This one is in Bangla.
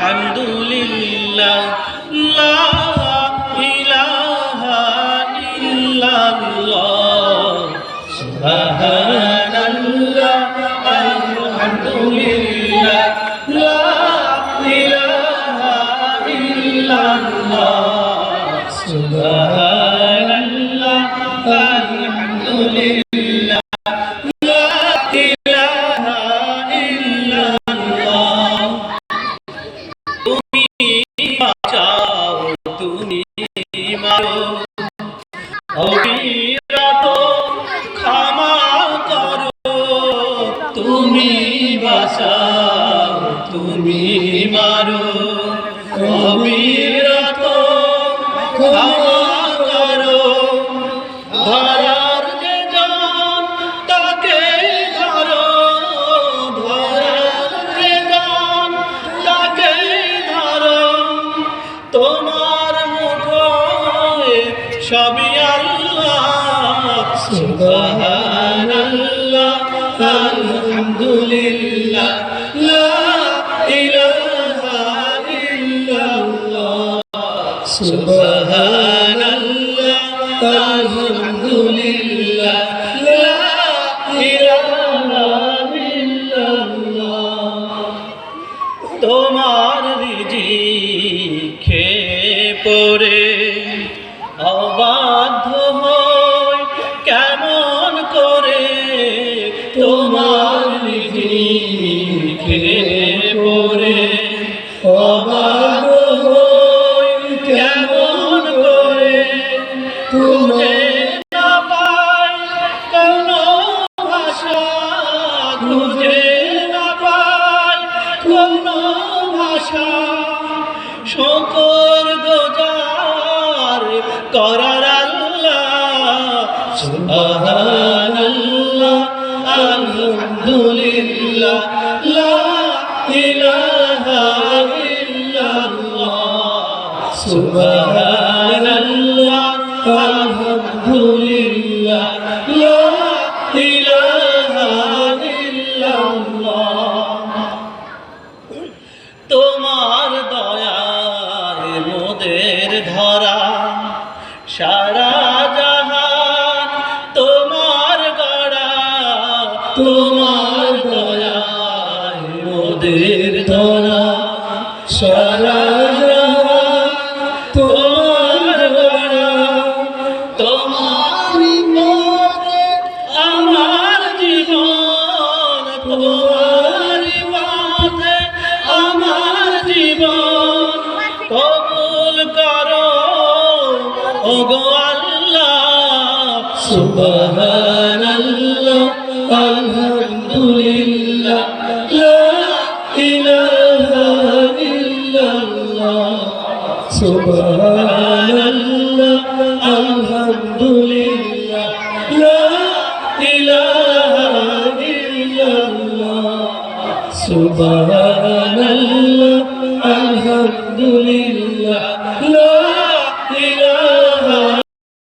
আলহামদুলিল্লাহ লা ইলাহা ইল্লাল্লাহ সুবহানাল্লাহ আলহামদুলিল্লাহ লা ইলাহা ইল্লাল্লাহ সুবহানাল্লাহ আলহামদুলিল্লাহ লা ইলাহা ইল্লাল্লাহ তুমি বাঁচাও তুমি মারো অবিরত ক্ষমা করো তুমি বাঁচাও তুমি মারো অবিরত ক্ষমা করো ধরার যে জন তাকে ধরো ধরার যে জন তাকে ধরো তোমার মুঠোয় সবই আল্লাহ সুবহানাল্লাহ আলহামদুলিল্লাহ লা ইলাহা ইল্লাল্লাহ সুবহানাল্লাহ আলহামদুলিল্লাহ লা ইলাহা ইল্লাল্লাহ তোমার রিজিক খেয়ে পড়ে অবাধ্য হই কেমন করে তোমার রিজিক খেয়ে পড়ে অবাধ্য হই কেমন করে খুঁজে না পাই কোনো ভাষা খুঁজে না পাই কোনো ভাষা শুকর গুজার করার আল্লাহ সুবহানাল্লাহ আলহামদুলিল্লাহ লা ইলাহা ইল্লাল্লাহ সুবহানাল্লাহ আলহামদুলিল্লাহ লা ইলাহা ইল্লাল্লাহ তোমার দয়ায় মোদের ধরা সারা জাহান তোমার গড়া তোমার দয়ায় মোদের ধরা সারা জাহান তোমার গড়া তোমার পথে আমার জীবন তোমার পথে আমার জীবন কবুল করো ওগো আল্লাহ সুবহানাল্লাহ আলহামদুলিল্লাহ লা ইলাহা ইল্লাল্লাহ সুবহানাল্লাহ আলহামদুলিল্লাহ লা ইলাহা ইল্লাল্লাহ সুবহানাল্লাহ আলহামদুলিল্লাহ